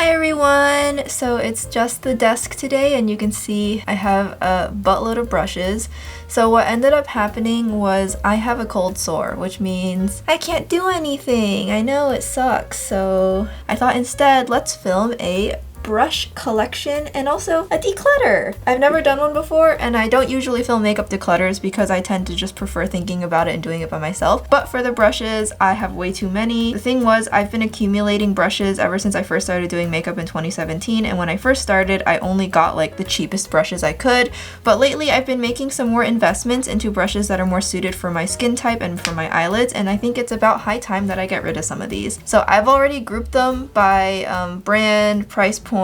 Hi everyone! So it's just the desk today and you can see I have a buttload of brushes. So what ended up happening was I have a cold sore, which means I can't do anything. I know it sucks. So I thought instead let's film a brush collection and also a declutter. I've never done one before and I don't usually film makeup declutters because I tend to just prefer thinking about it and doing it by myself. But for the brushes, I have way too many. The thing was, I've been accumulating brushes ever since I first started doing makeup in 2017, and when I first started, I only got like the cheapest brushes I could. But lately I've been making some more investments into brushes that are more suited for my skin type and for my eyelids, and I think it's about high time that I get rid of some of these. So I've already grouped them by brand, price point,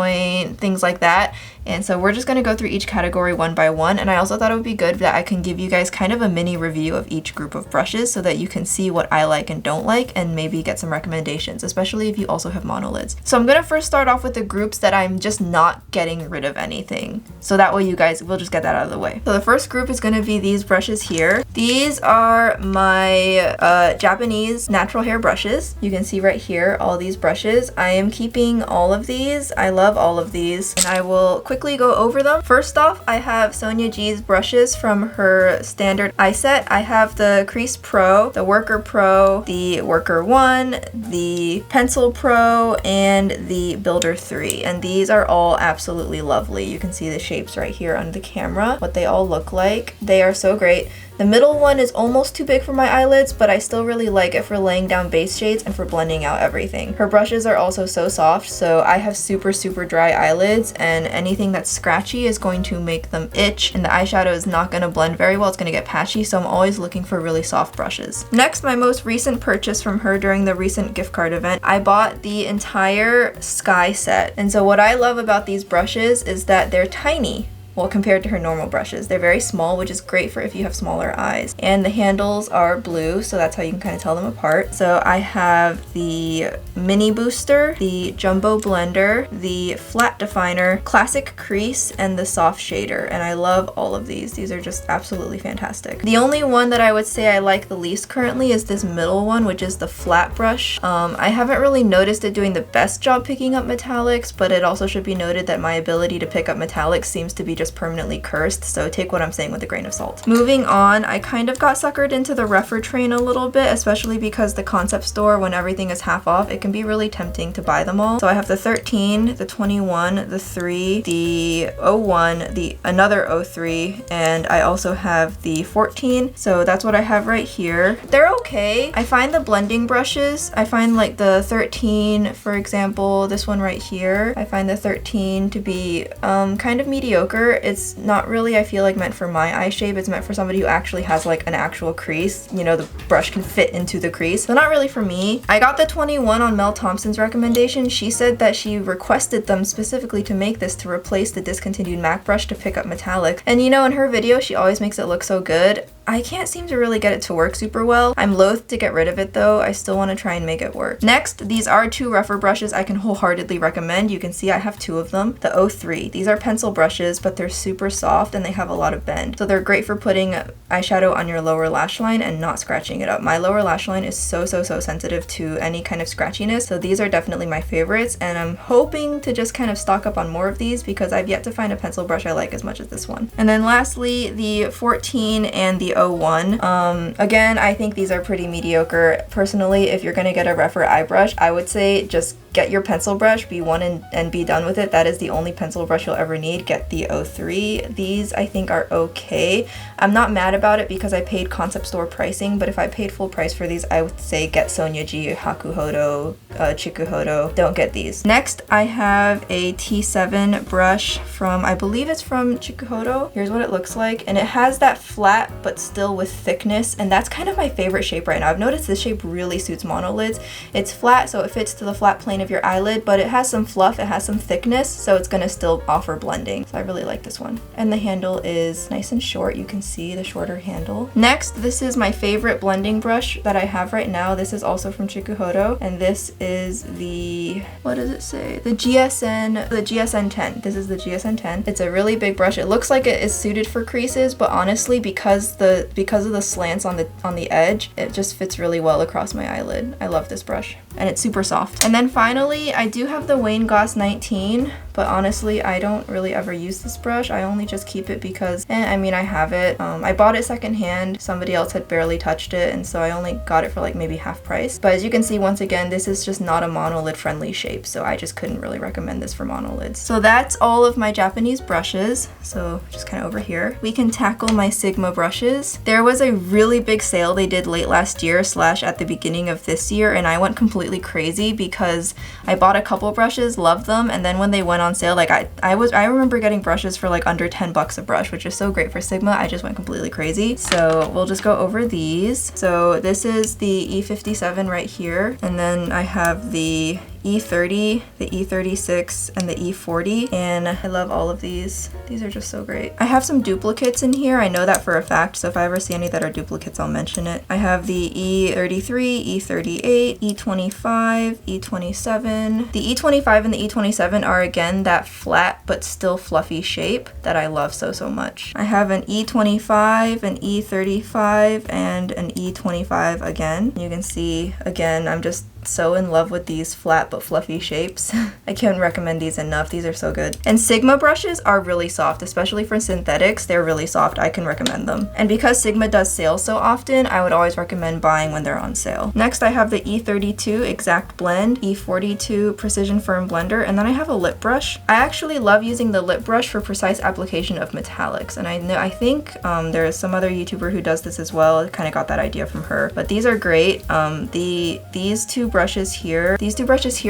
things like that. And so we're just going to go through each category one by one, and I also thought it would be good that I can give you guys kind of a mini review of each group of brushes so that you can see what I like and don't like and maybe get some recommendations, especially if you also have monolids. So I'm going to first start off with the groups that I'm just not getting rid of anything. So that way you guys will just get that out of the way. So the first group is going to be these brushes here. These are my Japanese natural hair brushes. You can see right here all these brushes. I am keeping all of these. I love all of these and I will quickly go over them. First off, I have Sonia G's brushes from her standard eye set. I have the Crease Pro, the Worker Pro, the Worker 1, the Pencil Pro, and the Builder 3. And these are all absolutely lovely. You can see the shapes right here on the camera, what they all look like. They are so great. The middle one is almost too big for my eyelids, but I still really like it for laying down base shades and for blending out everything. Her brushes are also so soft, so I have super dry eyelids, and anything that's scratchy is going to make them itch, and the eyeshadow is not going to blend very well. It's going to get patchy, so I'm always looking for really soft brushes. Next, my most recent purchase from her during the recent gift card event, I bought the entire Sky set. And so what I love about these brushes is that they're tiny. Well, compared to her normal brushes. They're very small, which is great for if you have smaller eyes. And the handles are blue, so that's how you can kind of tell them apart. So I have the Mini Booster, the Jumbo Blender, the Flat Definer, Classic Crease, and the Soft Shader. And I love all of these. These are just absolutely fantastic. The only one that I would say I like the least currently is this middle one, which is the flat brush. I haven't really noticed it doing the best job picking up metallics, but it also should be noted that my ability to pick up metallics seems to be just permanently cursed, so take what I'm saying with a grain of salt. Moving on, I kind of got suckered into the Rephr train a little bit, especially because the concept store, when everything is half off, it can be really tempting to buy them all. So I have the 13, the 21, the 3, the 01, the another 03, and I also have the 14. So that's what I have right here. They're okay. I find the blending brushes, I find like the 13, for example, this one right here, I find the 13 to be kind of mediocre. It's not really, I feel like, meant for my eye shape. It's meant for somebody who actually has like an actual crease. You know, the brush can fit into the crease. So not really for me. I got the 21 on Mel Thompson's recommendation. She said that she requested them specifically to make this to replace the discontinued MAC brush to pick up metallic. And you know, in her video, she always makes it look so good. I can't seem to really get it to work super well. I'm loath to get rid of it though. I still want to try and make it work. Next, these are two Rephr brushes I can wholeheartedly recommend. You can see I have two of them. The 03. These are pencil brushes, but they're super soft and they have a lot of bend. So they're great for putting eyeshadow on your lower lash line and not scratching it up. My lower lash line is so sensitive to any kind of scratchiness. So these are definitely my favorites, and I'm hoping to just kind of stock up on more of these because I've yet to find a pencil brush I like as much as this one. And then lastly, the 14 and the 01. Again, I think these are pretty mediocre. Personally, if you're gonna get a Rephr eye brush, I would say just get your pencil brush, be one and be done with it. That is the only pencil brush you'll ever need. Get the 03. These I think are okay. I'm not mad about it because I paid concept store pricing, but if I paid full price for these, I would say get Sonia G, Hakuhodo, Chikuhodo. Don't get these. Next, I have a T7 brush from, I believe it's from Chikuhodo. Here's what it looks like, and it has that flat but still with thickness, and that's kind of my favorite shape right now. I've noticed this shape really suits monolids. It's flat, so it fits to the flat plane of your eyelid, but it has some fluff, it has some thickness, so it's gonna still offer blending. So I really like this one. And the handle is nice and short. You can see the shorter handle. Next, this is my favorite blending brush that I have right now. This is also from Chikuhodo, and this is the, what does it say? The GSN 10. This is the GSN 10. It's a really big brush. It looks like it is suited for creases, but honestly, because of the slants on the edge, it just fits really well across my eyelid. I love this brush. and it's super soft. And then finally, I do have the Wayne Goss 19, but honestly, I don't really ever use this brush. I only just keep it because, I mean, I have it. I bought it secondhand. Somebody else had barely touched it, and so I only got it for like maybe half price. But as you can see, once again, this is just not a monolid friendly shape, so I just couldn't really recommend this for monolids. So that's all of my Japanese brushes. So just kind of over here. We can tackle my Sigma brushes. There was a really big sale they did late last year / at the beginning of this year, and I went completely crazy because I bought a couple brushes, loved them, and then when they went on sale, like I remember getting brushes for like under 10 bucks a brush, which is so great for Sigma. I just went completely crazy. So we'll just go over these. So this is the E57 right here, and then I have the E30, the E36, and the E40, and I love all of these. These are just so great. I have some duplicates in here. I know that for a fact, so if I ever see any that are duplicates, I'll mention it. I have the E33, E38, E25, E27. The E25 and the E27 are again that flat but still fluffy shape that I love so much. I have an E25, an E35, and an E25 again. You can see, again, I'm just so in love with these flat but fluffy shapes. I can't recommend these enough. These are so good. And Sigma brushes are really soft, especially for synthetics. They're really soft. I can recommend them. And because Sigma does sale so often, I would always recommend buying when they're on sale. Next, I have the E32 Exact Blend, E42 Precision Firm Blender, and then I have a lip brush. I actually love using the lip brush for precise application of metallics, and I think there is some other YouTuber who does this as well. I kind of got that idea from her, but these are great. These two brushes here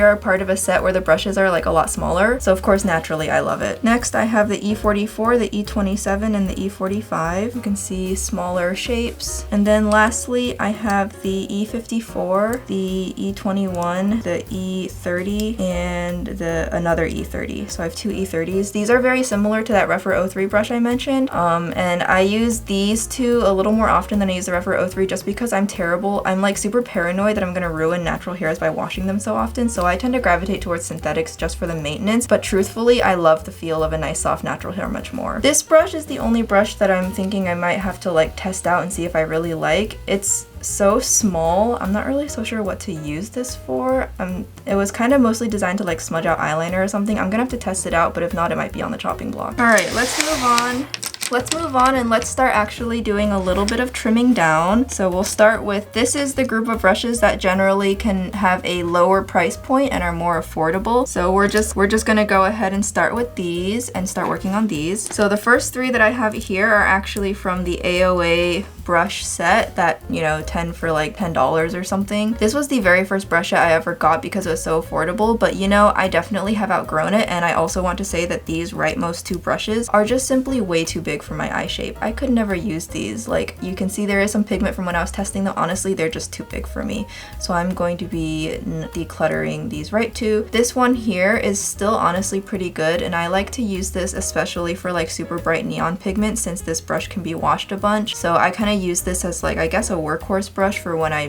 are part of a set where the brushes are like a lot smaller, so of course naturally I love it. Next, I have the E44, the E27, and the E45. You can see smaller shapes. And then lastly, I have the E54, the E21, the E30, and another E30. So I have two E30s. These are very similar to that Rephr 03 brush I mentioned, and I use these two a little more often than I use the Rephr 03 just because I'm terrible. I'm like super paranoid that I'm gonna ruin natural hairs by washing them so often, so I tend to gravitate towards synthetics just for the maintenance, but truthfully I love the feel of a nice soft natural hair much more. This brush is the only brush that I'm thinking I might have to like test out and see if I really like. It's so small, I'm not really so sure what to use this for. It was kind of mostly designed to like smudge out eyeliner or something. I'm gonna have to test it out, but if not, it might be on the chopping block. Alright, let's move on. And let's start actually doing a little bit of trimming down. So we'll start with, this is the group of brushes that generally can have a lower price point and are more affordable. So we're just gonna go ahead and start with these and start working on these. So the first three that I have here are actually from the AOA brush set that, you know, 10 for like $10 or something. This was the very first brush that I ever got because it was so affordable, but you know, I definitely have outgrown it, and I also want to say that these rightmost two brushes are just simply way too big for my eye shape. I could never use these. Like, you can see there is some pigment from when I was testing them. Honestly, they're just too big for me. So I'm going to be decluttering these right too. This one here is still honestly pretty good, and I like to use this especially for like super bright neon pigment since this brush can be washed a bunch. So I kind of use this as like, I guess, a workhorse brush for when I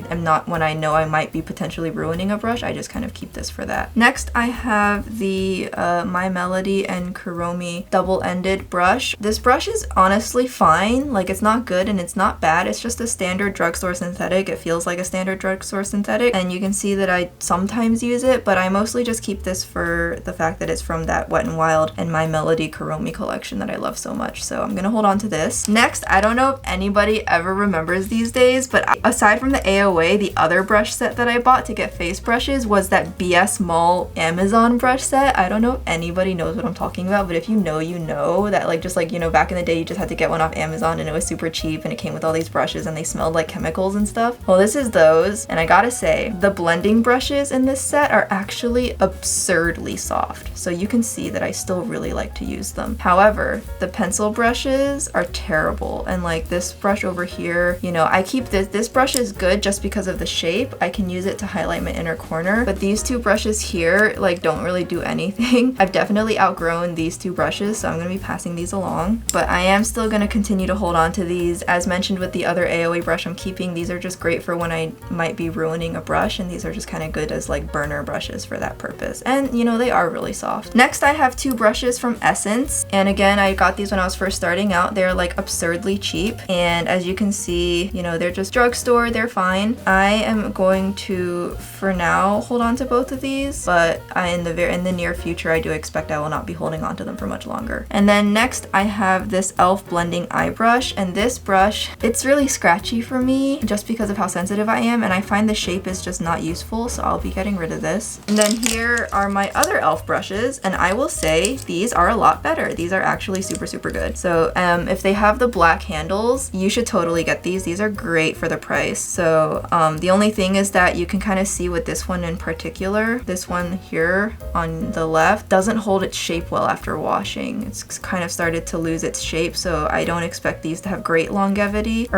know I might be potentially ruining a brush. I just kind of keep this for that. Next, I have the My Melody and Kuromi double-ended brush. This brush is honestly fine. Like, it's not good and it's not bad. It's just a standard drugstore synthetic. It feels like a standard drugstore synthetic, and you can see that I sometimes use it, but I mostly just keep this for the fact that it's from that Wet n Wild and My Melody Kuromi collection that I love so much. So I'm gonna hold on to this. Next, I don't know if anybody ever remembers these days, but aside from the AOA, the other brush set that I bought to get face brushes was that BS Mall Amazon brush set. I don't know if anybody knows what I'm talking about, but if you know, you know that, like, just like, you know, back in the day you just had to get one off Amazon and it was super cheap and it came with all these brushes and they smelled like chemicals and stuff. Well, this is those, and I gotta say, the blending brushes in this set are actually absurdly soft, so you can see that I still really like to use them. However, the pencil brushes are terrible, and like this brush over here, you know, I keep this brush is good just because of the shape. I can use it to highlight my inner corner, but these two brushes here like don't really do anything. I've definitely outgrown these two brushes, so I'm gonna be passing these along, but I am still gonna continue to hold on to these. As mentioned with the other AOA brush I'm keeping, these are just great for when I might be ruining a brush, and these are just kind of good as like burner brushes for that purpose, and you know, they are really soft. Next, I have two brushes from Essence, and again, I got these when I was first starting out. They're like absurdly cheap, and as you you can see, you know, they're just drugstore, they're fine. I am going to, for now, hold on to both of these, but in the near future, I do expect I will not be holding on to them for much longer. And then next, I have this e.l.f. blending eye brush, and this brush, it's really scratchy for me just because of how sensitive I am, and I find the shape is just not useful, so I'll be getting rid of this. And then here are my other e.l.f. brushes, and I will say these are a lot better. These are actually super, super good. So if they have the black handles, you should totally get these. These are great for the price. So the only thing is that you can kind of see with this one in particular, this one here on the left doesn't hold its shape well after washing. It's kind of started to lose its shape, so I don't expect these to have great longevity,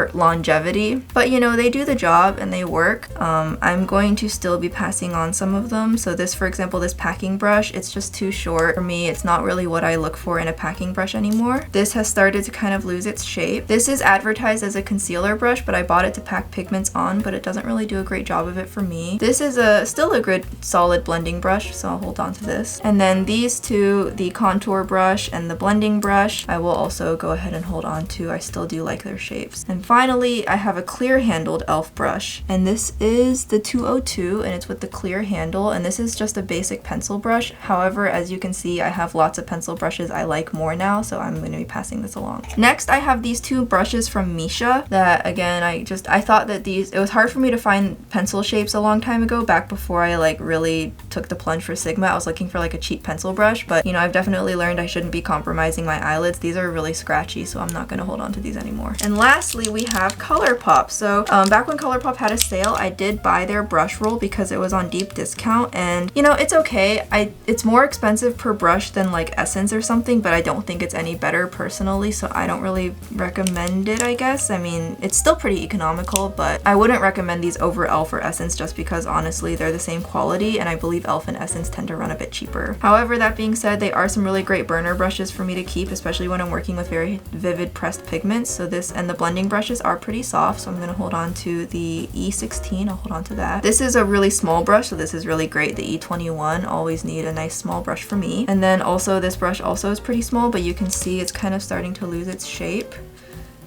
but you know, they do the job and they work. I'm going to still be passing on some of them. So this, for example, this packing brush, it's just too short for me. It's not really what I look for in a packing brush anymore. This has started to kind of lose its shape. This is advertised as a concealer brush, but I bought it to pack pigments on, but it doesn't really do a great job of it for me. This is still a good solid blending brush, so I'll hold on to this. And then these two, the contour brush and the blending brush, I will also go ahead and hold on to. I still do like their shapes. And finally, I have a clear handled e.l.f. brush, and this is the 202, and it's with the clear handle, and this is just a basic pencil brush. However, as you can see, I have lots of pencil brushes I like more now, so I'm going to be passing this along. Next, I have these two brushes from Misha that, again, I thought that it was hard for me to find pencil shapes a long time ago, back before I like really took the plunge for Sigma. I was looking for like a cheap pencil brush, but you know, I've definitely learned I shouldn't be compromising my eyelids. These are really scratchy, so I'm not going to hold on to these anymore. And lastly, we have ColourPop. So back when ColourPop had a sale, I did buy their brush roll because it was on deep discount, and you know, it's okay. It's more expensive per brush than like Essence or something, but I don't think it's any better personally, so I don't really recommend it, I guess. I mean, it's still pretty economical, but I wouldn't recommend these over e.l.f. or Essence just because honestly, they're the same quality, and I believe e.l.f. and Essence tend to run a bit cheaper. However, that being said, they are some really great burner brushes for me to keep, especially when I'm working with very vivid pressed pigments. So this and the blending brushes are pretty soft, so I'm going to hold on to the E16. I'll hold on to that. This is a really small brush, so this is really great. The E21, always need a nice small brush for me. And then also this brush also is pretty small, but you can see it's kind of starting to lose its shape.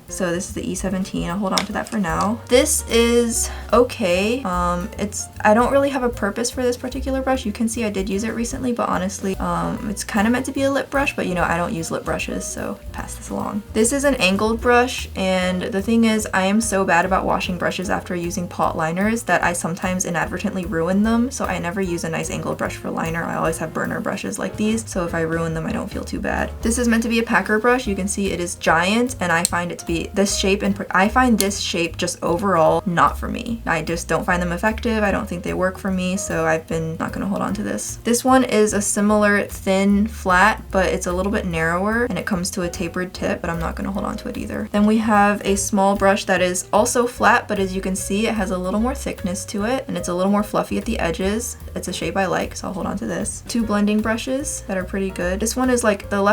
So this is the E17. I'll hold on to that for now. This is okay. I don't really have a purpose for this particular brush. You can see I did use it recently, but honestly, it's kind of meant to be a lip brush, but you know, I don't use lip brushes, so pass this along. This is an angled brush, and the thing is, I am so bad about washing brushes after using pot liners that I sometimes inadvertently ruin them, so I never use a nice angled brush for liner. I always have burner brushes like these, so if I ruin them, I don't feel too bad. This is meant to be a packer brush. You can see it is giant, and I find it to be this shape, and I find this shape just overall not for me. I just don't find them effective. I don't think they work for me, so I've been not gonna hold on to this. This one is a similar thin flat, but it's a little bit narrower, and it comes to a tapered tip, but I'm not gonna hold on to it either. Then we have a small brush that is also flat, but as you can see, it has a little more thickness to it, and it's a little more fluffy at the edges. It's a shape I like, so I'll hold on to this. Two blending brushes that are pretty good. This one is like the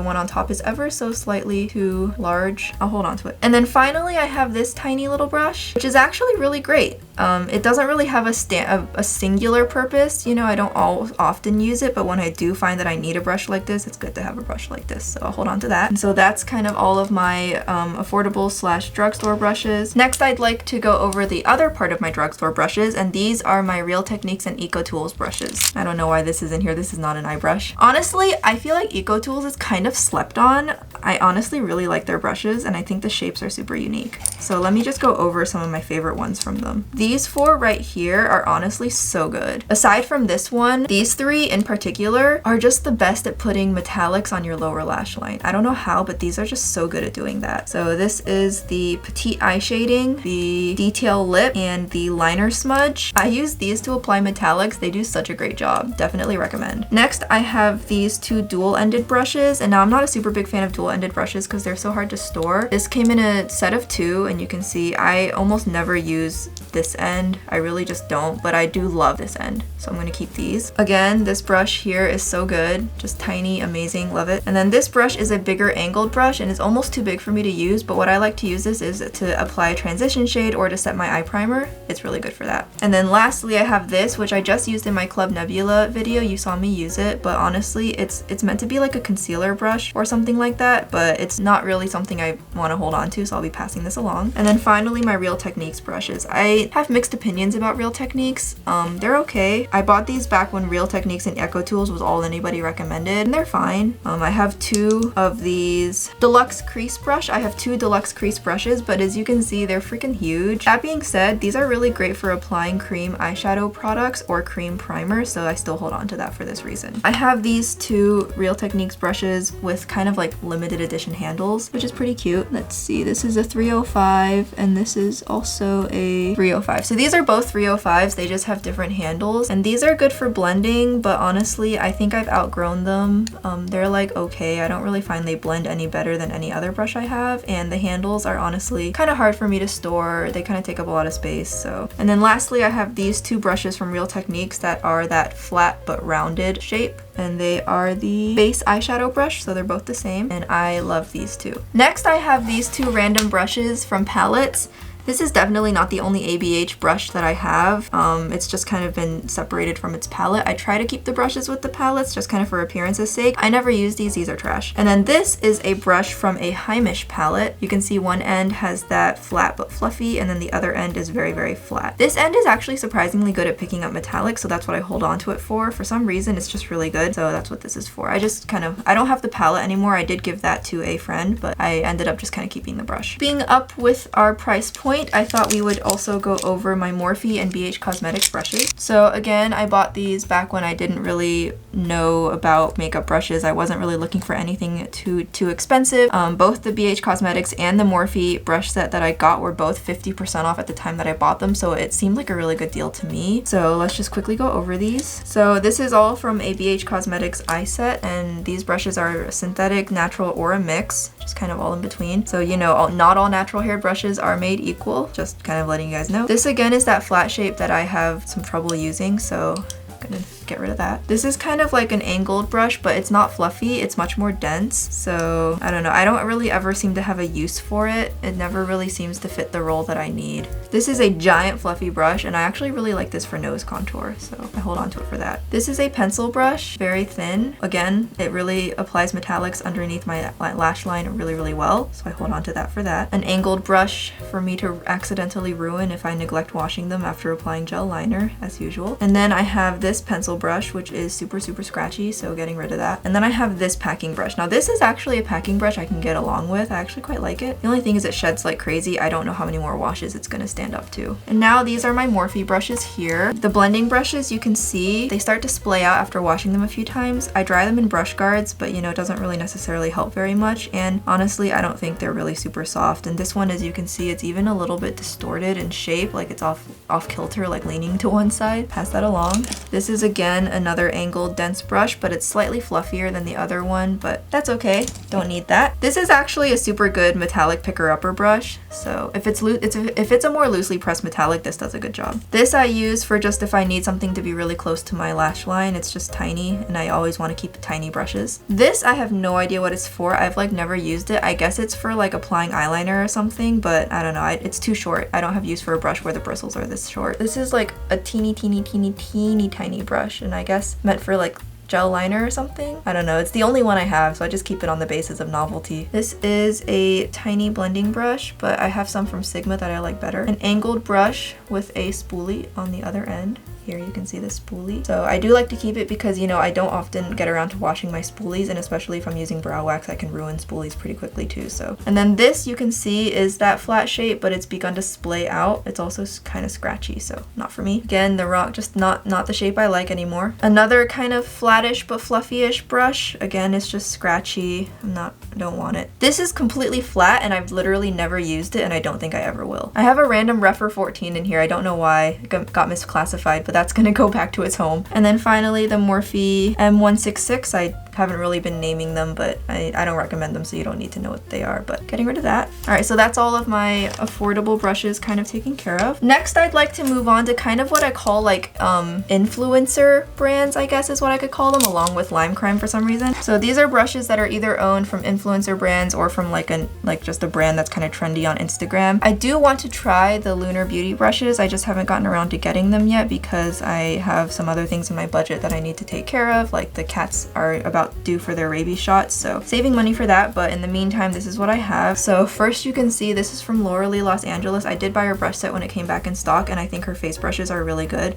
one on top is ever so slightly too large. I'll hold on to it. And then finally, I have this tiny little brush, which is actually really great. It doesn't really have a singular purpose. You know, I don't often use it, but when I do find that I need a brush like this, it's good to have a brush like this. So I'll hold on to that. And so that's kind of all of my affordable / drugstore brushes. Next, I'd like to go over the other part of my drugstore brushes, and these are my Real Techniques and Eco Tools brushes. I don't know why this is in here. This is not an eye brush. Honestly, I feel like Eco Tools is kind of slept on. I honestly really like their brushes, and I think the shapes are super unique. So let me just go over some of my favorite ones from them. These four right here are honestly so good. Aside from this one, these three in particular are just the best at putting metallics on your lower lash line. I don't know how, but these are just so good at doing that. So this is the Petite Eye Shading, the Detail Lip, and the Liner Smudge. I use these to apply metallics. They do such a great job. Definitely recommend. Next, I have these two dual-ended brushes, and now I'm not a super big fan of dual-ended brushes because they're so hard to store. This came in a set of two, and you can see I almost never use this end. I really just don't, but I do love this end, so I'm going to keep these. Again, this brush here is so good. Just tiny, amazing, love it. And then this brush is a bigger angled brush, and it's almost too big for me to use, but what I like to use this is to apply a transition shade or to set my eye primer. It's really good for that. And then lastly, I have this, which I just used in my Club Nebula video. You saw me use it, but honestly, it's meant to be like a concealer brush or something like that. that, but it's not really something I want to hold on to, so I'll be passing this along. And then finally, my Real Techniques brushes. I have mixed opinions about Real Techniques. They're okay. I bought these back when Real Techniques and Eco Tools was all anybody recommended, and they're fine. I have two of these deluxe crease brush. I have two deluxe crease brushes, but as you can see, they're freaking huge. That being said, these are really great for applying cream eyeshadow products or cream primer, so I still hold on to that for this reason. I have these two Real Techniques brushes with kind of like limited edition handles, which is pretty cute. Let's see, this is a 305 and this is also a 305. So these are both 305s, they just have different handles, and these are good for blending, but honestly, I think I've outgrown them. They're like okay, I don't really find they blend any better than any other brush I have, and the handles are honestly kind of hard for me to store. They kind of take up a lot of space, so. And then lastly, I have these two brushes from Real Techniques that are that flat but rounded shape, and they are the base eyeshadow brush, so they're both the same, and I love these two. Next, I have these two random brushes from palettes. This is definitely not the only ABH brush that I have. It's just kind of been separated from its palette. I try to keep the brushes with the palettes just kind of for appearance's sake. I never use these are trash. And then this is a brush from a Heimish palette. You can see one end has that flat but fluffy, and then the other end is very, very flat. This end is actually surprisingly good at picking up metallic, so that's what I hold on to it for. For some reason, it's just really good, so that's what this is for. I don't have the palette anymore. I did give that to a friend, but I ended up just kind of keeping the brush. Being up with our price point, I thought we would also go over my Morphe and BH Cosmetics brushes. So again, I bought these back when I didn't really know about makeup brushes. I wasn't really looking for anything too expensive. Both the BH Cosmetics and the Morphe brush set that I got were both 50% off at the time that I bought them, so it seemed like a really good deal to me. So let's just quickly go over these. So this is all from a BH Cosmetics eye set, and these brushes are synthetic, natural, or a mix, just kind of all in between. So you know, not all natural hair brushes are made equal, just kind of letting you guys know. This again is that flat shape that I have some trouble using, so I'm gonna get rid of that. This is kind of like an angled brush, but it's not fluffy, it's much more dense. So I don't know, I don't really ever seem to have a use for it. It never really seems to fit the role that I need. This is a giant fluffy brush, and I actually really like this for nose contour, so I hold on to it for that. This is a pencil brush, very thin. Again, it really applies metallics underneath my lash line really, really well, so I hold on to that for that. An angled brush for me to accidentally ruin if I neglect washing them after applying gel liner, as usual. And then I have this pencil brush, which is super scratchy, so getting rid of that. And then I have this packing brush. Now this is actually a packing brush I can get along with. I actually quite like it. The only thing is it sheds like crazy. I don't know how many more washes it's gonna stand up to. And now these are my Morphe brushes here. The blending brushes, you can see they start to splay out after washing them a few times. I dry them in brush guards, but you know, it doesn't really necessarily help very much, and honestly I don't think they're really super soft. And this one, as you can see, it's even a little bit distorted in shape, like it's off kilter, like leaning to one side. Pass that along. This is again another angled dense brush, but it's slightly fluffier than the other one, but that's okay, don't need that. This is actually a super good metallic picker-upper brush, so if it's a more loosely pressed metallic, this does a good job. This I use for just if I need something to be really close to my lash line. It's just tiny, and I always want to keep tiny brushes. This I have no idea what it's for. I've like never used it. I guess it's for like applying eyeliner or something, but I don't know, it's too short. I don't have use for a brush where the bristles are this short. This is like a teeny tiny brush, and I guess meant for like gel liner or something. I don't know, it's the only one I have, so I just keep it on the basis of novelty. This is a tiny blending brush, but I have some from Sigma that I like better. An angled brush with a spoolie on the other end. Here you can see the spoolie. So I do like to keep it because, you know, I don't often get around to washing my spoolies, and especially if I'm using brow wax, I can ruin spoolies pretty quickly too, so. And then this, you can see, is that flat shape, but it's begun to splay out. It's also kind of scratchy, so not for me. Again, the rock, just not the shape I like anymore. Another kind of flattish but fluffy-ish brush. Again, it's just scratchy. I don't want it. This is completely flat, and I've literally never used it, and I don't think I ever will. I have a random Rephr 14 in here. I don't know why. It got misclassified, but that's gonna go back to its home. And then finally the Morphe M166. I haven't really been naming them, but I don't recommend them, so you don't need to know what they are, but getting rid of that. All right, so that's all of my affordable brushes kind of taken care of. Next, I'd like to move on to kind of what I call like influencer brands, I guess is what I could call them, along with Lime Crime for some reason. So these are brushes that are either owned from influencer brands or from like just a brand that's kind of trendy on Instagram. I do want to try the Lunar Beauty brushes. I just haven't gotten around to getting them yet because I have some other things in my budget that I need to take care of. Like the cats are about due for their rabies shots, so saving money for that, but in the meantime, this is what I have. So first you can see this is from Laura Lee Los Angeles. I did buy her brush set when it came back in stock, and I think her face brushes are really good.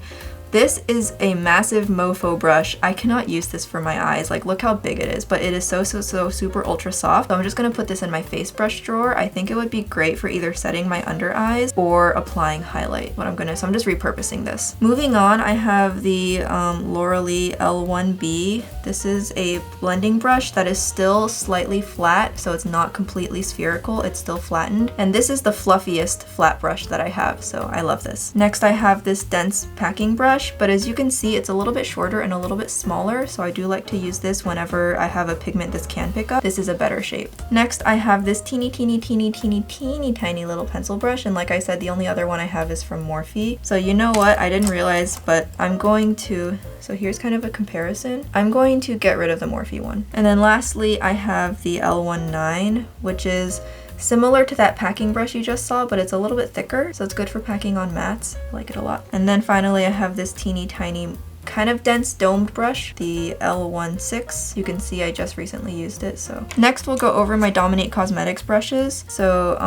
This is a massive mofo brush. I cannot use this for my eyes. Like, look how big it is, but it is so super ultra soft. So I'm just gonna put this in my face brush drawer. I think it would be great for either setting my under eyes or applying highlight. So I'm just repurposing this. Moving on, I have the Laura Lee L1B. This is a blending brush that is still slightly flat, so it's not completely spherical, it's still flattened. And this is the fluffiest flat brush that I have, so I love this. Next, I have this dense packing brush, but as you can see, it's a little bit shorter and a little bit smaller, so I do like to use this whenever I have a pigment this can pick up. This is a better shape. Next, I have this teeny tiny little pencil brush, and like I said, the only other one I have is from Morphe. So you know what? I didn't realize, but I'm going to, so here's kind of a comparison. I'm going to get rid of the Morphe one. And then lastly, I have the L19, which is similar to that packing brush you just saw, but it's a little bit thicker, so it's good for packing on mattes. I like it a lot. And then finally, I have this teeny tiny, kind of dense domed brush, the L16. You can see I just recently used it, so. Next, we'll go over my Dominique Cosmetics brushes. So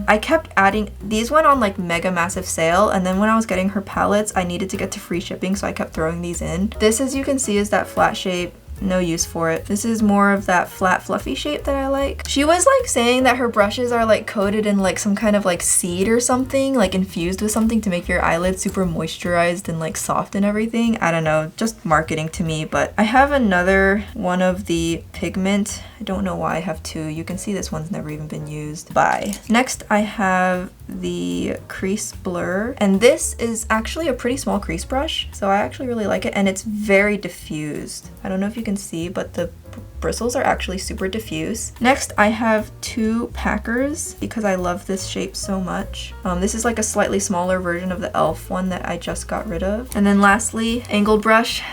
I kept adding, these went on like mega massive sale, and then when I was getting her palettes, I needed to get to free shipping, so I kept throwing these in. This, as you can see, is that flat shape. No use for it. This is more of that flat fluffy shape that I like. She was like saying that her brushes are like coated in like some kind of like seed or something, like infused with something to make your eyelids super moisturized and like soft and everything. I don't know, just marketing to me. But I have another one of the pigment. I don't know why I have two. You can see this one's never even been used. Bye. Next, I have the crease blur, and this is actually a pretty small crease brush, so I actually really like it, and it's very diffused. I don't know if you can see, but the bristles are actually super diffuse. Next, I have two packers because I love this shape so much. This is like a slightly smaller version of the e.l.f. one that I just got rid of. And then lastly, angled brush.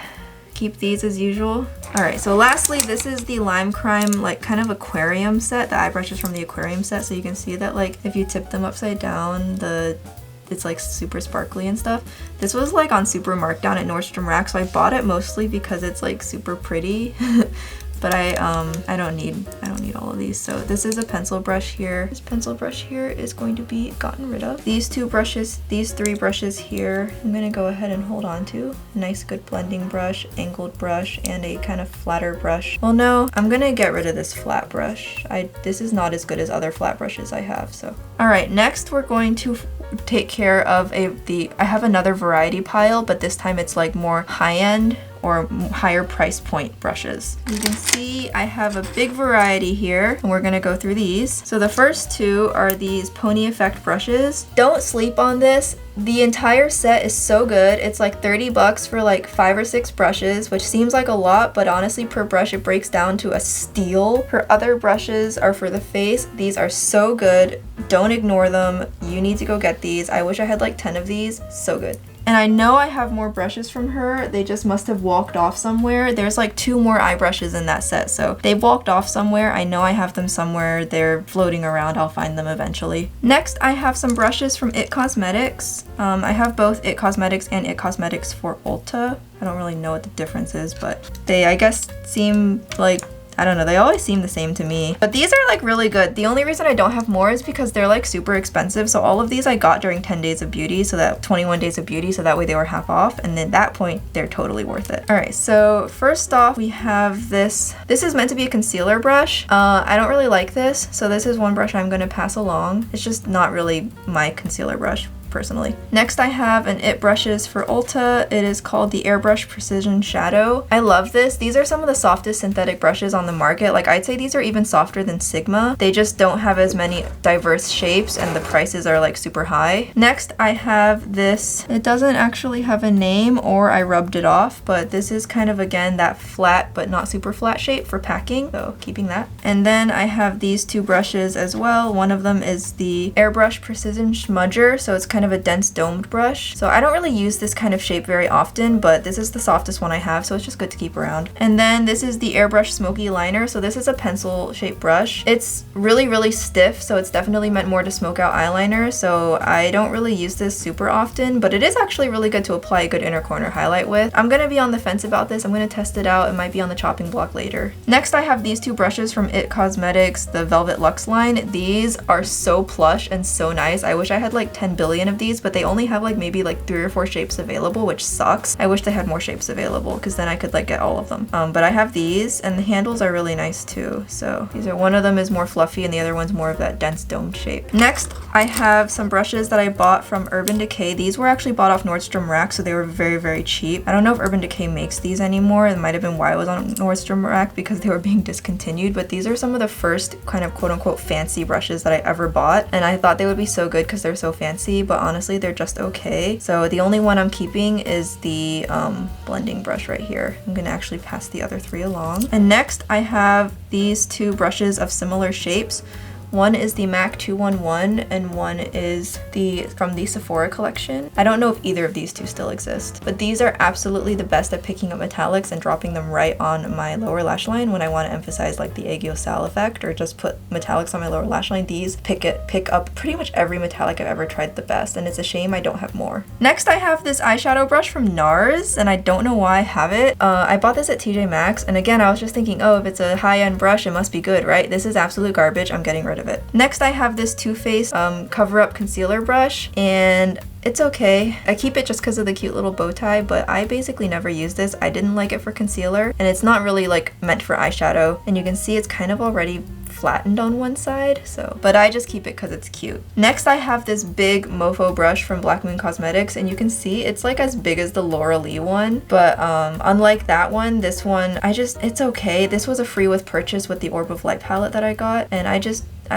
Keep these as usual. All right, so lastly, this is the Lime Crime, like kind of aquarium set, the eye brushes from the aquarium set. So you can see that like if you tip them upside down, it's like super sparkly and stuff. This was like on super markdown at Nordstrom Rack, so I bought it mostly because it's like super pretty. But I don't need all of these. So this is a pencil brush here. This pencil brush here is going to be gotten rid of. These two brushes, these three brushes here, I'm gonna go ahead and hold on to. A nice good blending brush, angled brush, and a kind of flatter brush. Well, no, I'm gonna get rid of this flat brush. This is not as good as other flat brushes I have, so. All right, next we're going to take care of I have another variety pile, but this time it's like more high-end or higher price point brushes. You can see I have a big variety here, and we're gonna go through these. So the first two are these Pony Effect brushes. Don't sleep on this. The entire set is so good. It's like 30 bucks for like 5 or 6 brushes, which seems like a lot, but honestly per brush it breaks down to a steal. Her other brushes are for the face. These are so good. Don't ignore them. You need to go get these. I wish I had like 10 of these. So good. And I know I have more brushes from her. They just must have walked off somewhere. There's like 2 more eye brushes in that set, so they've walked off somewhere. I know I have them somewhere. They're floating around. I'll find them eventually. Next, I have some brushes from It Cosmetics. I have both It Cosmetics and It Cosmetics for Ulta. I don't really know what the difference is, but they, I guess, seem like, I don't know, they always seem the same to me. But these are like really good. The only reason I don't have more is because they're like super expensive. So all of these I got during 10 days of beauty, so that 21 days of beauty, so that way they were half off. And at that point, they're totally worth it. All right, so first off, we have this. This is meant to be a concealer brush. I don't really like this, so this is one brush I'm gonna pass along. It's just not really my concealer brush, personally. Next, I have an It brushes for Ulta. It is called the Airbrush Precision Shadow. I love this. These are some of the softest synthetic brushes on the market. Like, I'd say these are even softer than Sigma. They just don't have as many diverse shapes, and the prices are like super high. Next, I have this. It doesn't actually have a name, or I rubbed it off, but this is kind of, again, that flat but not super flat shape for packing, so keeping that. And then I have these two brushes as well. One of them is the Airbrush Precision Smudger, so it's kind kind of a dense domed brush. So I don't really use this kind of shape very often, but this is the softest one I have, so it's just good to keep around. And then this is the Airbrush Smoky Liner. So this is a pencil shaped brush. It's really stiff, so it's definitely meant more to smoke out eyeliner. So I don't really use this super often, but it is actually really good to apply a good inner corner highlight with. I'm gonna be on the fence about this. I'm gonna test it out. It might be on the chopping block later. Next, I have these two brushes from IT Cosmetics, the Velvet Luxe line. These are so plush and so nice. I wish I had like 10 billion of these, but they only have like maybe like 3 or 4 shapes available, which sucks. I wish they had more shapes available because then I could like get all of them. But I have these, and the handles are really nice too. So these are, one of them is more fluffy and the other one's more of that dense domed shape. Next, I have some brushes that I bought from Urban Decay. These were actually bought off Nordstrom Rack, so they were very cheap. I don't know if Urban Decay makes these anymore. It might have been why I was on Nordstrom Rack, because they were being discontinued, but these are some of the first kind of quote-unquote fancy brushes that I ever bought, and I thought they would be so good because they're so fancy, but honestly they're just okay. So the only one I'm keeping is the blending brush right here. I'm gonna actually pass the other 3 along. And next I have these 2 brushes of similar shapes. One is the MAC 211 and one is from the Sephora collection. I don't know if either of these 2 still exist, but these are absolutely the best at picking up metallics and dropping them right on my lower lash line when I want to emphasize like the aegiosal effect or just put metallics on my lower lash line. These pick up pretty much every metallic I've ever tried the best, and it's a shame I don't have more. Next, I have this eyeshadow brush from NARS, and I don't know why I have it. I bought this at TJ Maxx, and again, I was just thinking, oh, if it's a high-end brush, it must be good, right? This is absolute garbage. I'm getting rid of it. Next, I have this Too Faced cover up concealer brush, and it's okay. I keep it just because of the cute little bow tie, but I basically never use this. I didn't like it for concealer, and it's not really like meant for eyeshadow, and you can see it's kind of already flattened on one side, but I just keep it because it's cute. Next, I have this big mofo brush from Black Moon Cosmetics, and you can see it's like as big as the Laura Lee one, but unlike that one, this one, it's okay. This was a free with purchase with the Orb of Light palette that I got, and I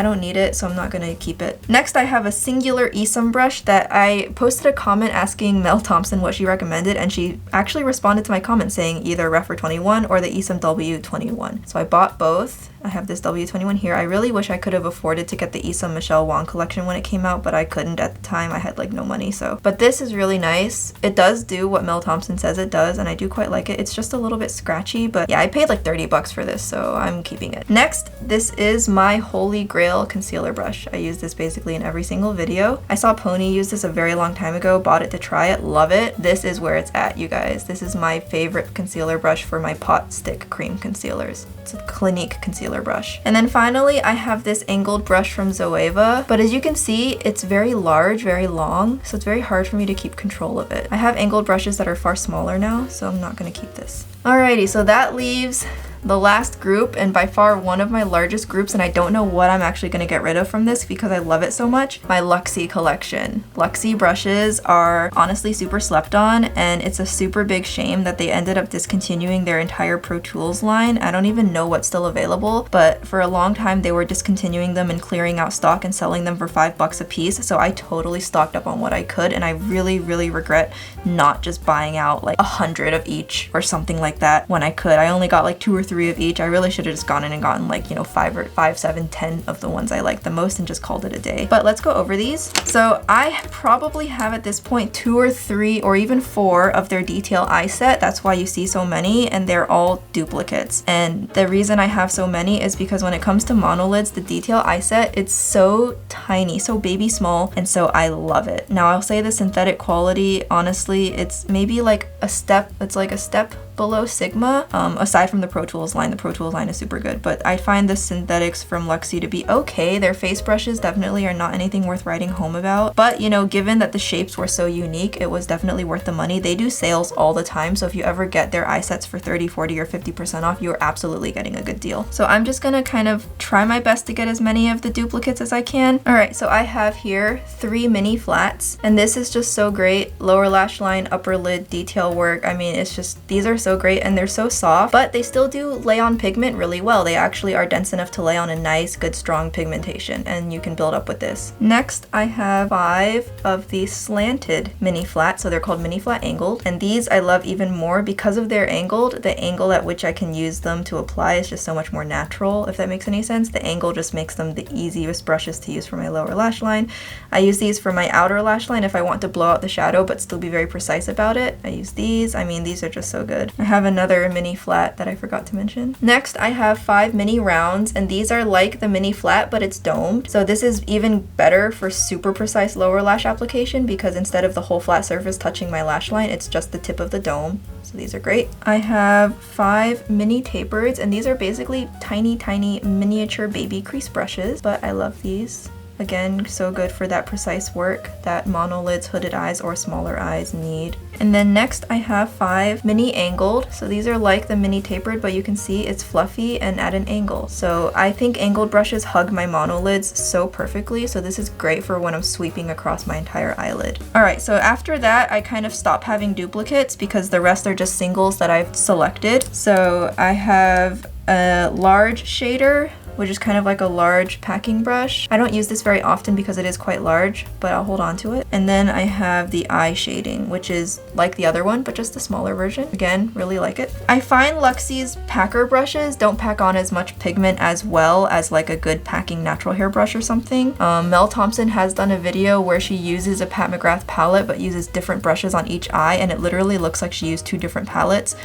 don't need it, so I'm not gonna keep it. Next, I have a singular Esom brush that I posted a comment asking Mel Thompson what she recommended, and she actually responded to my comment saying either Rephr 21 or the Esom W21. So I bought both. I have this W21 here. I really wish I could have afforded to get the Esom Michelle Wong collection when it came out, but I couldn't at the time. I had like no money, so. But this is really nice. It does do what Mel Thompson says it does, and I do quite like it. It's just a little bit scratchy, but yeah, I paid like 30 bucks for this, so I'm keeping it. Next, this is my Holy Grail concealer brush. I use this basically in every single video. I saw Pony use this a very long time ago, bought it to try it, love it. This is where it's at, you guys. This is my favorite concealer brush for my pot stick cream concealers. It's a Clinique concealer brush. And then finally, I have this angled brush from Zoeva, but as you can see, it's very large, very long, so it's very hard for me to keep control of it. I have angled brushes that are far smaller now, so I'm not gonna keep this. Alrighty, so that leaves the last group, and by far one of my largest groups, and I don't know what I'm actually going to get rid of from this because I love it so much, my Luxie collection. Luxie brushes are honestly super slept on, and it's a super big shame that they ended up discontinuing their entire Pro Tools line. I don't even know what's still available, but for a long time they were discontinuing them and clearing out stock and selling them for $5 a piece, so I totally stocked up on what I could, and I really regret not just buying out like 100 of each or something like that when I could. I only got like 2 or 3 of each. I really should have just gone in and gotten like, you know, 5, 7, 10 of the ones I like the most and just called it a day. But let's go over these. So I probably have at this point 2 or 3 or even 4 of their detail eye set. That's why you see so many, and they're all duplicates. And the reason I have so many is because when it comes to monolids, the detail eye set, it's so tiny, so baby small, and so I love it. Now I'll say the synthetic quality, honestly, it's maybe like a step, it's like a step below Sigma, aside from the Pro Tools line. The Pro Tools line is super good, but I find the synthetics from Luxie to be okay. Their face brushes definitely are not anything worth writing home about, but you know, given that the shapes were so unique, it was definitely worth the money. They do sales all the time, so if you ever get their eye sets for 30, 40, or 50% off, you're absolutely getting a good deal. So I'm just gonna kind of try my best to get as many of the duplicates as I can. Alright, so I have here 3 mini flats, and this is just so great. Lower lash line, upper lid, detail nail work. I mean, it's just, these are so great and they're so soft, but they still do lay on pigment really well. They actually are dense enough to lay on a nice, good, strong pigmentation, and you can build up with this. Next, I have 5 of these slanted mini flat, so they're called mini flat angled, and these I love even more because of their angled. The angle at which I can use them to apply is just so much more natural, if that makes any sense. The angle just makes them the easiest brushes to use for my lower lash line. I use these for my outer lash line if I want to blow out the shadow but still be very precise about it. I use these. I mean, these are just so good. I have another mini flat that I forgot to mention. Next, I have 5 mini rounds, and these are like the mini flat, but it's domed. So this is even better for super precise lower lash application because instead of the whole flat surface touching my lash line, it's just the tip of the dome. So these are great. I have 5 mini tapered, and these are basically tiny, tiny miniature baby crease brushes, but I love these. Again, so good for that precise work that monolids, hooded eyes, or smaller eyes need. And then next I have 5 mini angled. So these are like the mini tapered, but you can see it's fluffy and at an angle. So I think angled brushes hug my monolids so perfectly. So this is great for when I'm sweeping across my entire eyelid. All right, so after that, I kind of stop having duplicates because the rest are just singles that I've selected. So I have a large shader, which is kind of like a large packing brush. I don't use this very often because it is quite large, but I'll hold on to it. And then I have the eye shading, which is like the other one, but just a smaller version. Again, really like it. I find Luxie's packer brushes don't pack on as much pigment as well as like a good packing natural hair brush or something. Mel Thompson has done a video where she uses a Pat McGrath palette but uses different brushes on each eye, and it literally looks like she used 2 different palettes.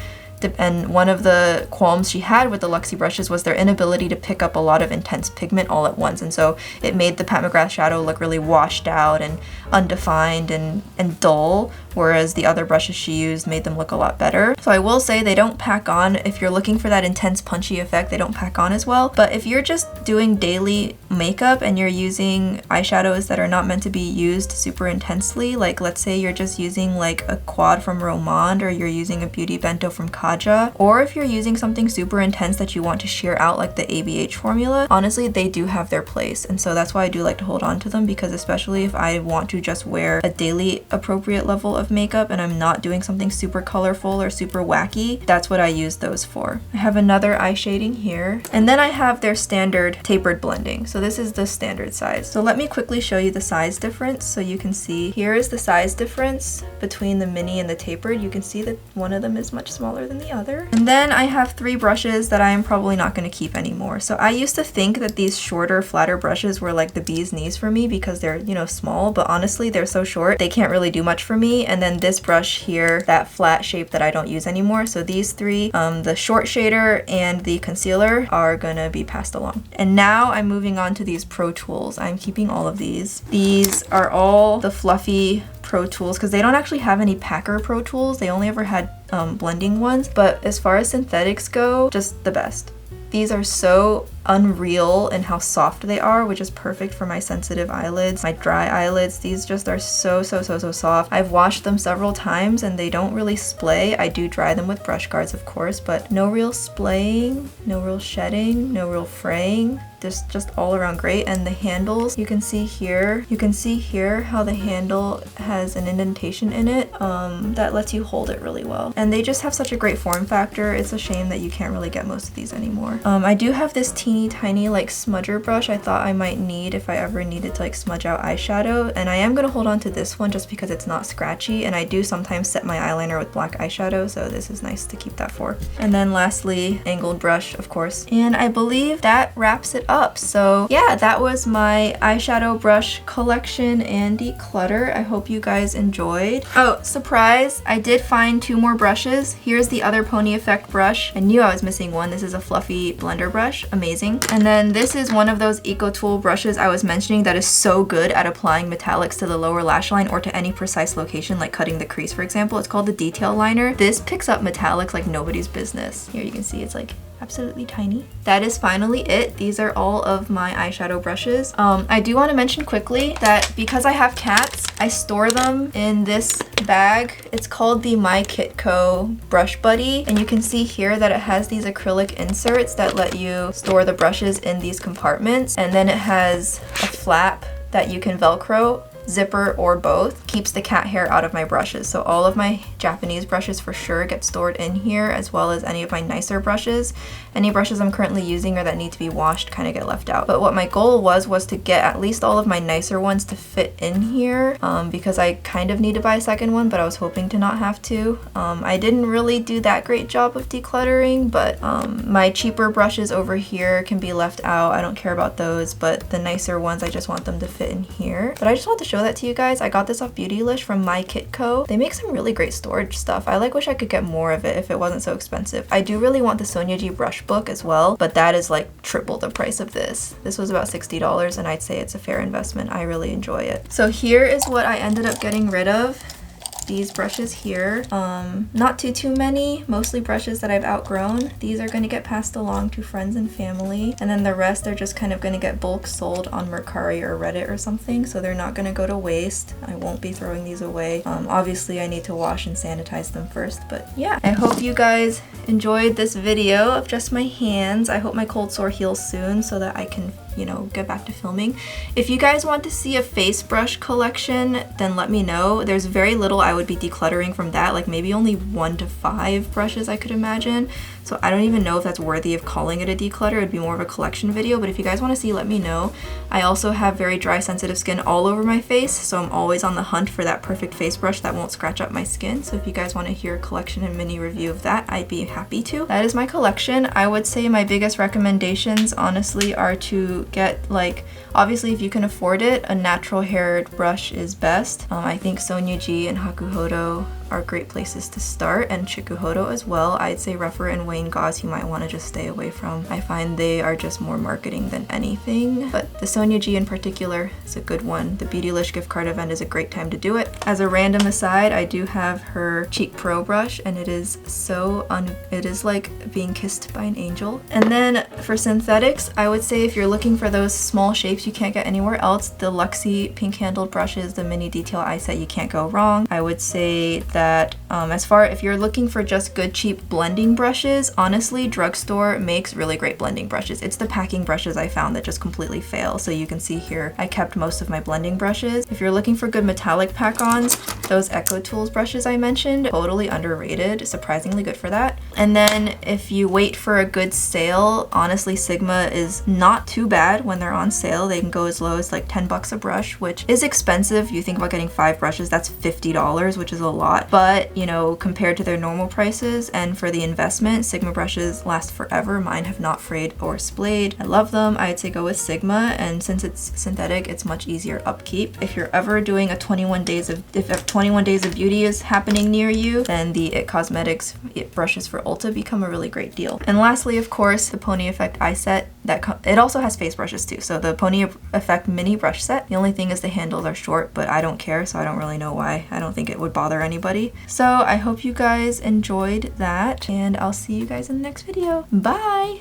And one of the qualms she had with the Luxie brushes was their inability to pick up a lot of intense pigment all at once, and so it made the Pat McGrath shadow look really washed out and undefined and dull, whereas the other brushes she used made them look a lot better. So I will say they don't pack on. If you're looking for that intense punchy effect, they don't pack on as well. But if you're just doing daily makeup and you're using eyeshadows that are not meant to be used super intensely, like let's say you're just using like a quad from Romand, or you're using a Beauty Bento from Kaja, or if you're using something super intense that you want to sheer out like the ABH formula, honestly they do have their place. And so that's why I do like to hold on to them, because especially if I want to just wear a daily appropriate level of makeup and I'm not doing something super colorful or super wacky, that's what I use those for. I have another eye shading here, and then I have their standard tapered blending. So this is the standard size. So let me quickly show you the size difference so you can see. Here is the size difference between the mini and the tapered. You can see that one of them is much smaller than the other. And then I have 3 brushes that I am probably not going to keep anymore. So I used to think that these shorter, flatter brushes were like the bee's knees for me because they're, you know, small, but honestly they're so short they can't really do much for me. And then this brush here, that flat shape that I don't use anymore. So these 3, the short shader and the concealer, are gonna be passed along. And now I'm moving on to these Pro Tools. I'm keeping all of these. These are all the fluffy Pro Tools because they don't actually have any packer Pro Tools. They only ever had blending ones, but as far as synthetics go, just the best. These are so unreal in how soft they are, which is perfect for my sensitive eyelids, my dry eyelids. These just are so soft. I've washed them several times and they don't really splay. I do dry them with brush guards, of course, but no real splaying, no real shedding, no real fraying. Just all around great. And the handles, you can see here how the handle has an indentation in it that lets you hold it really well. And they just have such a great form factor. It's a shame that you can't really get most of these anymore. I do have this teeny tiny like smudger brush I thought I might need if I ever needed to like smudge out eyeshadow, and I am gonna hold on to this one just because it's not scratchy, and I do sometimes set my eyeliner with black eyeshadow, so this is nice to keep that for. And then lastly, angled brush, of course. And I believe that wraps it up. So yeah, that was my eyeshadow brush collection and declutter. I hope you guys enjoyed. Oh, surprise, I did find 2 more brushes. Here's the other pony effect brush. I knew I was missing one. This is a fluffy blender brush. Amazing. And then this is one of those Eco Tool brushes I was mentioning that is so good at applying metallics to the lower lash line or to any precise location, like cutting the crease, for example. It's called the Detail Liner. This picks up metallics like nobody's business. Here you can see it's like absolutely tiny. That is finally it. These are all of my eyeshadow brushes. I do want to mention quickly that because I have cats, I store them in this bag. It's called the My Kitco Brush Buddy, and you can see here that it has these acrylic inserts that let you store the brushes in these compartments, and then it has a flap that you can Velcro zipper or both keeps the cat hair out of my brushes. So all of my Japanese brushes for sure get stored in here, as well as any of my nicer brushes. Any brushes I'm currently using or that need to be washed kind of get left out. But what my goal was to get at least all of my nicer ones to fit in here, because I kind of need to buy a second one, but I was hoping to not have to. I didn't really do that great job of decluttering, but my cheaper brushes over here can be left out. I don't care about those, but the nicer ones, I just want them to fit in here. But I just want to show that to you guys. I got this off Beautylish from My Kit Co. They make some really great storage stuff. I wish I could get more of it if it wasn't so expensive. I do really want the Sonia G brush book as well, but that is like triple the price of this. This was about $60 and I'd say it's a fair investment. I really enjoy it. So here is what I ended up getting rid of. These brushes here, not too many, mostly brushes that I've outgrown. These are going to get passed along to friends and family, and then the rest are just kind of going to get bulk sold on Mercari or Reddit or something, so they're not going to go to waste. I won't be throwing these away. Obviously I need to wash and sanitize them first, but yeah. I hope you guys enjoyed this video of just my hands. I hope my cold sore heals soon so that I can, you know, get back to filming. If you guys want to see a face brush collection, then let me know. There's very little I would be decluttering from that, like maybe only 1 to 5 brushes I could imagine. So I don't even know if that's worthy of calling it a declutter. It'd be more of a collection video, but if you guys want to see, let me know. I also have very dry, sensitive skin all over my face, so I'm always on the hunt for that perfect face brush that won't scratch up my skin. So if you guys want to hear a collection and mini review of that, I'd be happy to. That is my collection. I would say my biggest recommendations, honestly, are to get, like, obviously if you can afford it, a natural haired brush is best. I think Sonia G and Hakuhodo are great places to start, and Chikuhodo as well. I'd say Rephr and Wayne Gauze you might want to just stay away from. I find they are just more marketing than anything, but the Sonia G in particular is a good one. The Beautylish gift card event is a great time to do it. As a random aside, I do have her Cheek Pro brush, and it is so it is like being kissed by an angel. And then for synthetics, I would say if you're looking for those small shapes you can't get anywhere else, the Luxie pink handled brushes, the mini detail eye set, you can't go wrong. I would say that if you're looking for just good cheap blending brushes, honestly drugstore makes really great blending brushes. It's the packing brushes I found that just completely fail. So you can see here I kept most of my blending brushes. If you're looking for good metallic pack-ons, those Echo Tools brushes I mentioned, totally underrated, surprisingly good for that. And then if you wait for a good sale, honestly Sigma is not too bad when they're on sale. They can go as low as like 10 bucks a brush, which is expensive. You think about getting 5 brushes, that's $50, which is a lot. But, you know, compared to their normal prices and for the investment, Sigma brushes last forever. Mine have not frayed or splayed. I love them. I'd say go with Sigma, and since it's synthetic, it's much easier upkeep. If you're ever doing a 21 days of beauty is happening near you, then the IT Cosmetics brushes for Ulta become a really great deal. And lastly, of course, the Pony Effect eye set. It also has face brushes too. So the Pony Effect mini brush set. The only thing is the handles are short, but I don't care, so I don't really know why. I don't think it would bother anybody. So I hope you guys enjoyed that, and I'll see you guys in the next video. Bye!